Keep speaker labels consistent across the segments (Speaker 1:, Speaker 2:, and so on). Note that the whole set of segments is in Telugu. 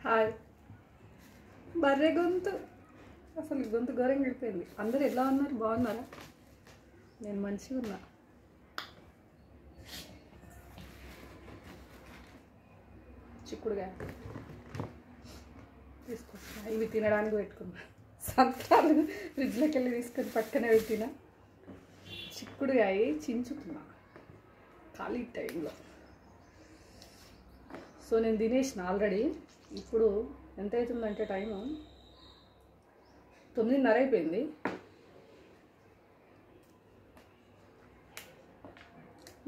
Speaker 1: హాయ్. బర్రె గొంతు అసలు గొంతు ఘోరంగా వెళ్ళిపోయింది. అందరు ఎలా ఉన్నారు? బాగున్నారా? నేను మంచిగా ఉన్నా. చిక్కుడుగా తీసుకొస్తున్నా, ఇవి తినడానికి పెట్టుకున్నా. సంతాలు ఫ్రిడ్జ్లోకి వెళ్ళి తీసుకొని పక్కనే పెట్టిన. చిక్కుడుగాయ చించుతున్నా ఖాళీ టైంలో. సో నేను తినేసిన ఆల్రెడీ. ఇప్పుడు ఎంత అవుతుందంటే టైము 9:30 అయిపోయింది.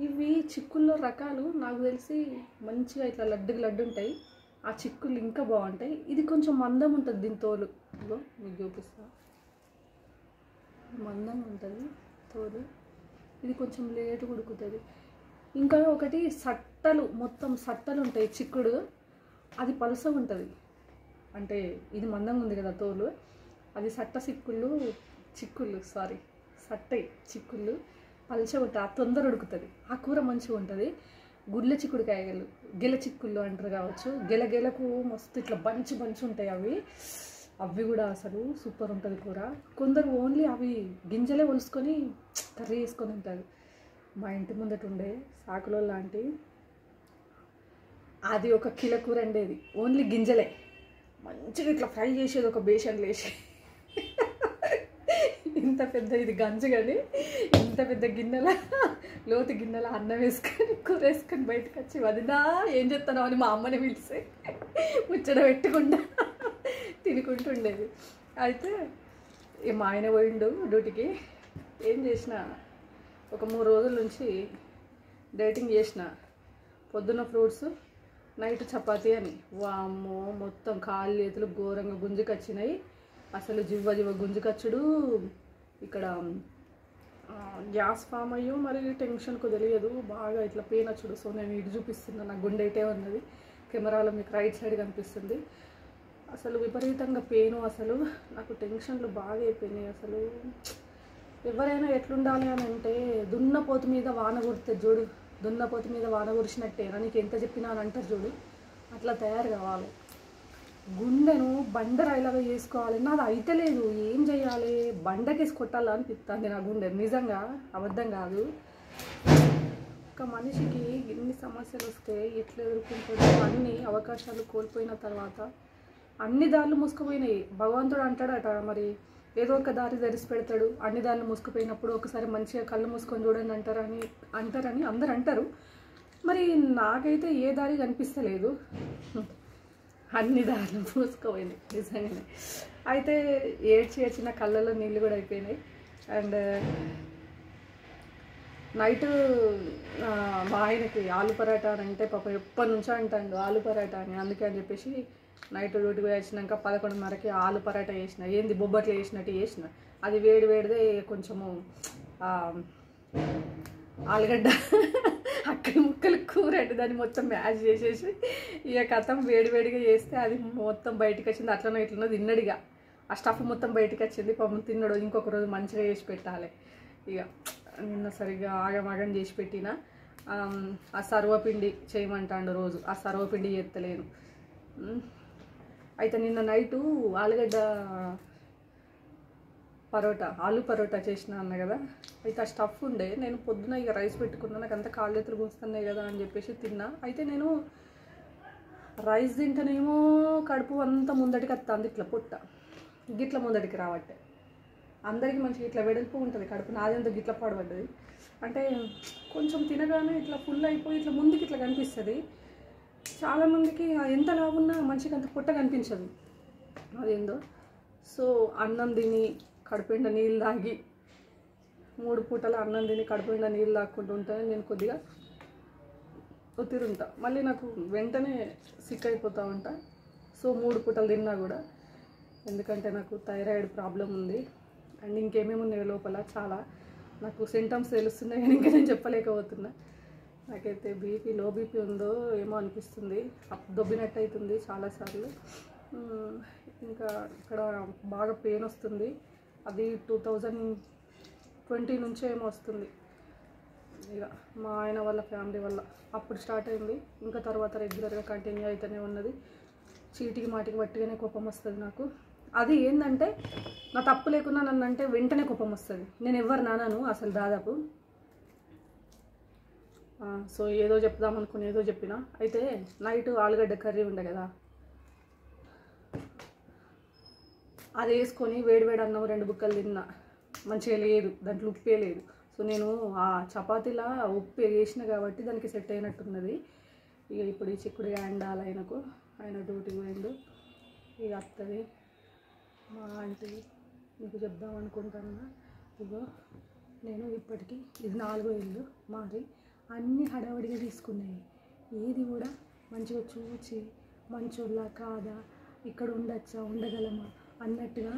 Speaker 1: ఇవి చిక్కుల్లో రకాలు నాకు తెలిసి మంచిగా ఇట్లా లడ్డు ఉంటాయి. ఆ చిక్కులు ఇంకా బాగుంటాయి. ఇది కొంచెం మందం ఉంటుంది, దీని తోలు మీకు చూపిస్తా. మందంగా ఉంటుంది తోలు. ఇది కొంచెం లేటు ఉడుకుతుంది. ఇంకా ఒకటి సట్టలు, మొత్తం సట్టలు ఉంటాయి చిక్కుడు. అది పలుసగా ఉంటుంది. అంటే ఇది మందంగా ఉంది కదా తోలు, అది సట్ట చిక్కుళ్ళు సట్టయి చిక్కుళ్ళు పలుచగా ఉంటుంది. ఆ తొందర ఉడుకుతుంది. ఆ కూర మంచిగా ఉంటుంది. గుడ్ల చిక్కుడుకాయలు, గెల చిక్కుళ్ళు అంటారు కావచ్చు. గెలకు మస్తు ఇట్లా బంచి ఉంటాయి. అవి కూడా అసలు సూపర్ ఉంటుంది కూర. కొందరు ఓన్లీ అవి గింజలే ఒలుసుకొని కర్రీ వేసుకొని ఉంటారు. మా ఇంటి ముందట ఉండే సాకులో లాంటి అది 1 కిలో కూర ఉండేది. ఓన్లీ గింజలే మంచిగా ఇట్లా ఫ్రై చేసేది. ఒక బేషన్లో వేసి ఇంత పెద్ద, ఇది గంజు కానీ ఇంత పెద్ద గిన్నెల, లోతు గిన్నెల అన్నం వేసుకొని కూర వేసుకొని బయటకు వచ్చి, వదినా ఏం చెప్తాను అని మా అమ్మని పిలిచి ముచ్చట పెట్టుకుండా తినుకుంటూ ఉండేది. అయితే మా ఆయన పోయిండు డ్యూటీకి. ఏం చేసిన, ఒక 3 రోజుల నుంచి డైటింగ్ చేసిన. పొద్దున్న ఫ్రూట్స్, నైట్ చపాతీ అని. వామ్మో మొత్తం కాళ్ళు చేతులు ఘోరంగా గుంజుకొచ్చినాయి. అసలు జివ్వ గుంజుకొచ్చుడు. ఇక్కడ గ్యాస్ ఫామ్ అయ్యో మరి టెన్షన్కు తెలియదు, బాగా ఇట్లా పెయిన్ వచ్చుడు. సో నేను ఇటు చూపిస్తున్నాను, నా గుండె ఇటే ఉన్నది. కెమెరాలో మీకు రైట్ సైడ్ కనిపిస్తుంది. అసలు విపరీతంగా పెయిన్. అసలు నాకు టెన్షన్లు బాగా అయిపోయినాయి. అసలు ఎవరైనా ఎట్లుండాలి అని అంటే, దున్నపోతు మీద వాన కురితే చూడు, దున్నపోతు మీద వాన కురిసినట్టేనా, నీకు ఎంత చెప్పినా అని అంటారు చూడు, అట్లా తయారు కావాలి. గుండెను బండరాయిలాగా చేసుకోవాలి. నాది అయితే లేదు, ఏం చేయాలి? బండకేసి కొట్టాలా అనిపిస్తుంది నా గుండె. నిజంగా అబద్ధం కాదు. ఒక మనిషికి ఎన్ని సమస్యలు వస్తే ఎట్లా ఎదుర్కొంటుందో, అన్ని అవకాశాలు కోల్పోయిన తర్వాత అన్ని దారులు మూసుకుపోయినాయి. భగవంతుడు అంటాడట, మరి ఏదో ఒక దారి తెరిచి పెడతాడు. అన్ని దారులు మూసుకుపోయినప్పుడు ఒకసారి మంచిగా కళ్ళు మూసుకొని చూడండి అంటారని అందరు అంటారు. మరి నాకైతే ఏ దారి కనిపిస్తలేదు. అన్ని దారులు మూసుకుపోయినాయి నిజంగానే. అయితే ఏడ్చిన కళ్ళలో నీళ్ళు కూడా అయిపోయినాయి. అండ్ నైట్ మా ఆయనకి ఆలు పరాటా అని అంటే పాప ఎప్పటి నుంచో అంటాడు ఆలు పరాటా అని. అందుకే అని చెప్పేసి నైట్ డ్యూటీకి వచ్చినాక 11:30కి ఆలు పరాటా చేసిన. ఏంది బొబ్బట్లు చేసినట్టు చేసిన. అది వేడిదే కొంచెము ఆలుగడ్డ అక్కడి ముక్కలు కూర అంటే దాన్ని మొత్తం మ్యాష్ చేసేసి ఇక కథం వేడిగా చేస్తే అది మొత్తం బయటకు వచ్చింది. అట్లనో ఇట్లనో తిన్నడిగా. ఆ స్టఫ్ మొత్తం బయటకు వచ్చింది. పాపం తిన్నాడు. ఇంకొక రోజు మంచిగా చేసి పెట్టాలి. ఇక నిన్న సరిగ్గా ఆగమాగం చేసి పెట్టిన. ఆ సర్వపిండి చేయమంటాడు రోజు. ఆ సర్వపిండి చేస్తలేను. అయితే నిన్న నైటు ఆలుగడ్డ ఆలు పరోటా చేసిన అన్న కదా. అయితే ఆ స్టఫ్ ఉండే, నేను పొద్దున ఇక రైస్ పెట్టుకున్నా. నాకు అంతా కాళ్ళు ఎత్తులు కూస్తున్నాయి కదా అని చెప్పేసి తిన్నా. అయితే నేను రైస్ తింటేనేమో కడుపు అంతా ముందటికి వస్తుంది, ఇట్లా పొట్ట గిట్ల ముందటికి రావట్టే. అందరికీ మంచిగా ఇట్లా వెడల్పు ఉంటుంది కడుపు, నాదంతా గిట్ల పడబడ్డది. అంటే కొంచెం తినగానే ఇట్లా ఫుల్ అయిపోయి ఇట్లా ముందుకి ఇట్లా కనిపిస్తుంది. చాలామందికి ఎంత లావున్నా మంచిగా అంత పొట్ట కనిపించదు, అదేందో. సో అన్నం తిని కడుపుండా నీళ్ళు తాగి, 3 పూటల అన్నం తిని కడుపుండా నీళ్ళు తాక్కుంటూ ఉంటాను. నేను కొద్దిగా ఒత్తిరుంటా, మళ్ళీ నాకు వెంటనే సిక్ అయిపోతూ ఉంటా. సో 3 పూటలు తిన్నా కూడా, ఎందుకంటే నాకు థైరాయిడ్ ప్రాబ్లం ఉంది. అండ్ ఇంకేమేమి ఉన్నాయి లోపల చాలా నాకు సింటమ్స్ తెలుస్తున్నాయి, కానీ ఇంకా నేను చెప్పలేకపోతున్నా. నాకైతే లో బీపీ ఉందో ఏమో అనిపిస్తుంది. దొబ్బినట్టు అవుతుంది చాలాసార్లు. ఇంకా ఇక్కడ బాగా పెయిన్ వస్తుంది. అది 2020 నుంచే ఏమో వస్తుంది. ఇక మా ఆయన వాళ్ళ ఫ్యామిలీ వల్ల అప్పుడు స్టార్ట్ అయింది. ఇంకా తర్వాత రెగ్యులర్గా కంటిన్యూ అయితేనే ఉన్నది. చీటికి మాటికి పట్టిగానే కోపం వస్తుంది నాకు. అది ఏంటంటే నా తప్పు లేకున్నా నన్ను అంటే వెంటనే కోపం వస్తుంది. నేను ఎవరు నానను అసలు దాదాపు. సో ఏదో చెప్దాం అనుకుని ఏదో చెప్పిన. అయితే నైట్ ఆలుగడ్డ కర్రీ ఉండే కదా, అది వేసుకొని వేడివేడి అన్నం 2 బుక్కలు తిన్నా. మంచిగా లేదు, దాంట్లో ఉప్పే లేదు. సో నేను ఆ చపాతీలా ఉప్పు వేసిన కాబట్టి దానికి సెట్ అయినట్టున్నది. ఇక ఇప్పుడు ఈ చిక్కుడుగా అండాలి ఆయనకు. ఆయన డ్యూటీకి పోయిండు. ఇక వస్తుంది మా ఆంటీ. మీకు చెప్దాం అనుకుంటున్నా. ఇగో నేను ఇప్పటికీ ఇది 4వ ఇల్లు మాది. అన్నీ హడావడిగా తీసుకున్నాయి. ఏది కూడా మంచిగా చూచి మంచోళ్ళ కాదా, ఇక్కడ ఉండొచ్చా ఉండగలమా అన్నట్టుగా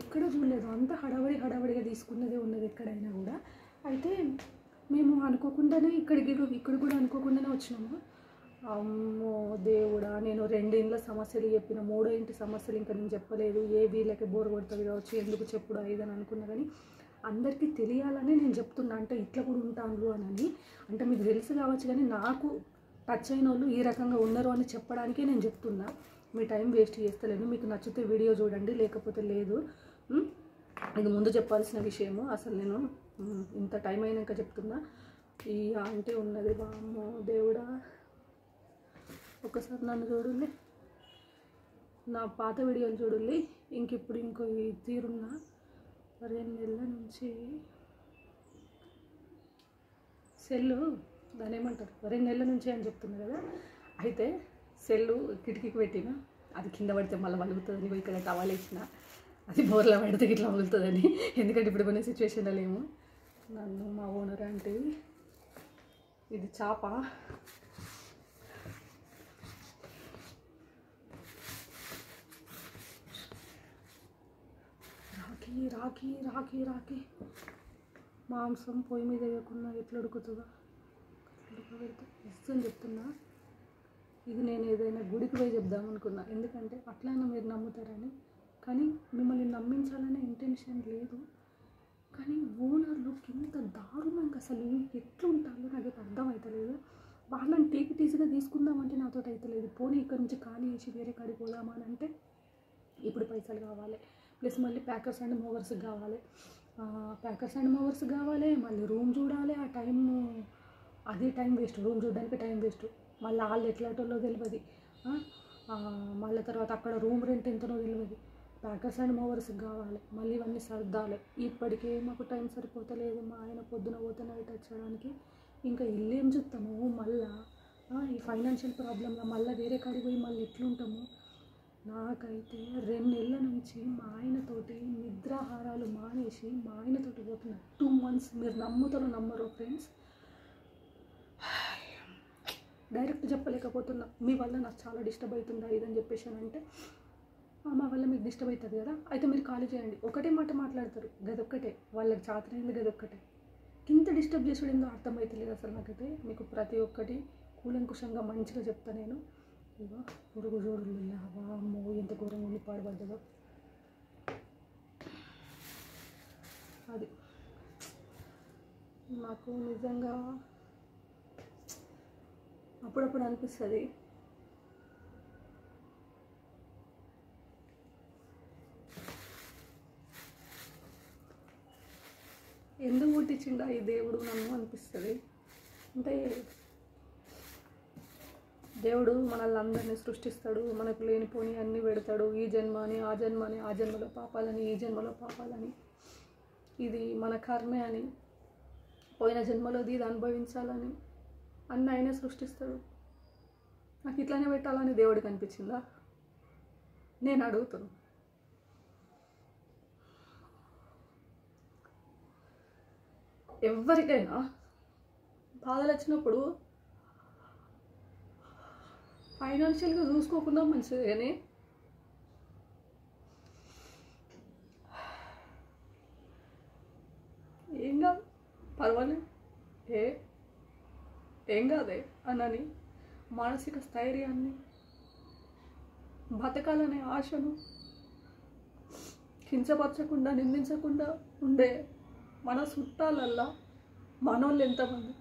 Speaker 1: ఎక్కడ చూడలేదు. అంత హడావడిగా తీసుకున్నదే ఉన్నది ఎక్కడైనా కూడా. అయితే మేము అనుకోకుండానే ఇక్కడ కూడా అనుకోకుండానే వచ్చినాము. అమ్మో దేవుడా, నేను 2 ఇండ్ల సమస్యలు చెప్పిన, 3వ ఇంటి సమస్యలు ఇంకా నేను చెప్పలేదు. ఏ వీళ్ళకి బోర్ కొడుతుంది కావచ్చు, ఎందుకు చెప్పుడు అయ్యేదని అనుకున్నా. కానీ అందరికీ తెలియాలని నేను చెప్తున్నా. అంటే ఇట్లా కూడా ఉంటాను అని అంటే మీకు తెలుసు కావచ్చు, కానీ నాకు టచ్ అయిన వాళ్ళు ఈ రకంగా ఉన్నారు అని చెప్పడానికే నేను చెప్తున్నా. మీ టైం వేస్ట్ చేస్తలేను. మీకు నచ్చితే వీడియో చూడండి, లేకపోతే లేదు. ఇది ముందు చెప్పాల్సిన విషయము. అసలు నేను ఇంత టైం అయినాక చెప్తున్నా. ఈ ఆంటీ ఉన్నది, వామ్మో దేవుడా. ఒకసారి నన్ను చూడండి, నా పాత వీడియోలు చూడండి. ఇంకిప్పుడు ఇంకో ఈ తీరున్న 2 నెలల నుంచి సెల్లు దాని ఏమంటారు 2 నెలల నుంచి అని చెప్తున్నా కదా. అయితే సెల్లు కిటికీకి పెట్టిన, అది కింద పడితే మళ్ళీ వలుగుతుందని ఇక్కడ టవాల్ వేసిన, అది బోర్లో పడితే ఇట్లా వలుగుతుందని. ఎందుకంటే ఇప్పుడు కొన్ని సిచ్యువేషన్లో లేము. నన్ను మా ఓనర్ అంటే ఇది చేప రాకి మాంసం పొయ్యి మీద వేయకుండా ఎట్లా ఉడుకుతుందో ఉడకబెడితే ఇష్టం చెప్తున్నా. ఇది నేను ఏదైనా గుడికి పోయి చెప్దాం అనుకున్నా, ఎందుకంటే అట్లయినా మీరు నమ్ముతారని. కానీ మిమ్మల్ని నమ్మించాలనే ఇంటెన్షన్ లేదు. కానీ ఓనర్లు కింద దారుణంగా అసలు ఎట్లా ఉంటారో నాకు అర్థమవుతలేదు. వాళ్ళని ఈజీగా తీసుకుందామంటే నాతో అవుతలేదు. పోనీ ఇక్కడ నుంచి ఖాళీ చేసి వేరే కాడికి పోదామా అని అంటే ఇప్పుడు పైసలు కావాలి, ప్లస్ మళ్ళీ ప్యాకర్స్ అండ్ మూవర్స్ కావాలి, మళ్ళీ రూమ్ చూడాలి. ఆ టైం అది టైం వేస్ట్, రూమ్ చూడడానికి టైం వేస్ట్. మళ్ళీ వాళ్ళు ఎట్లాటోళ్ళో తెలియదు. మళ్ళీ తర్వాత అక్కడ రూమ్ రెంట్ ఎంతనో తెలియదు. ప్యాకర్స్ అండ్ మూవర్స్ కావాలి, మళ్ళీ ఇవన్నీ సర్దాలి. ఇప్పటికే మాకు టైం సరిపోతలేదు. మా ఆయన పొద్దున పోతే నైట్ వచ్చడానికి. ఇంకా ఇల్లు ఏం చూస్తాము మళ్ళీ ఈ ఫైనాన్షియల్ ప్రాబ్లంలో మళ్ళీ వేరే కాడికి పోయి మళ్ళీ ఎట్లుంటాము. నాకైతే 2 నెలల నుంచి మా ఆయనతోటి నిద్రాహారాలు మానేసి మా ఆయనతోటి పోతున్నా. 2 months. మీరు నమ్మరు ఫ్రెండ్స్. డైరెక్ట్ చెప్పలేకపోతున్నా. మీ వల్ల నాకు చాలా డిస్టర్బ్ అవుతుందా ఇదని చెప్పేసానంటే, మా వల్ల మీకు డిస్టర్బ్ అవుతుంది కదా, అయితే మీరు ఖాళీ చేయండి. ఒకటే మాట మాట్లాడతారు, గదొక్కటే వాళ్ళకి చాతనైంది, గదొక్కటే. ఇంత డిస్టర్బ్ చేసుడు ఏందో అర్థమవుతలేదు అసలు నాకైతే. మీకు ప్రతి ఒక్కటి కూలంకుషంగా మంచిగా చెప్తా నేను. ఇక పురుగు జోడులు వామ్మో ఎంత ఘోరంగా ఉండి పాడుపడ్డదో. అది నాకు నిజంగా అప్పుడప్పుడు అనిపిస్తుంది, ఎందుకు పుట్టించిండా ఈ దేవుడు నన్ను అనిపిస్తుంది. అంటే దేవుడు మనల్ని అందరినీ సృష్టిస్తాడు, మనకు లేనిపోని అన్నీ పెడతాడు. ఈ జన్మ అని ఆ జన్మ అని, ఆ జన్మలో పాపాలని ఈ జన్మలో పాపాలని, ఇది మన కర్మే అని, పోయిన జన్మలోది ఇది అనుభవించాలని అన్నీ ఆయనే సృష్టిస్తాడు. నాకు ఇట్లానే పెట్టాలని దేవుడికి అనిపించిందా? నేను అడుగుతాను. ఎవరికైనా బాధలు వచ్చినప్పుడు ఫైనాన్షియల్గా చూసుకోకుండా మంచిది, కానీ ఏం కాదు పర్వాలేదు, ఏం కాదే అనని మానసిక స్థైర్యాన్ని, బతకాలనే ఆశను కించపరచకుండా నిందించకుండా ఉండే మన చుట్టాలల్లా మనోళ్ళు ఎంతమంది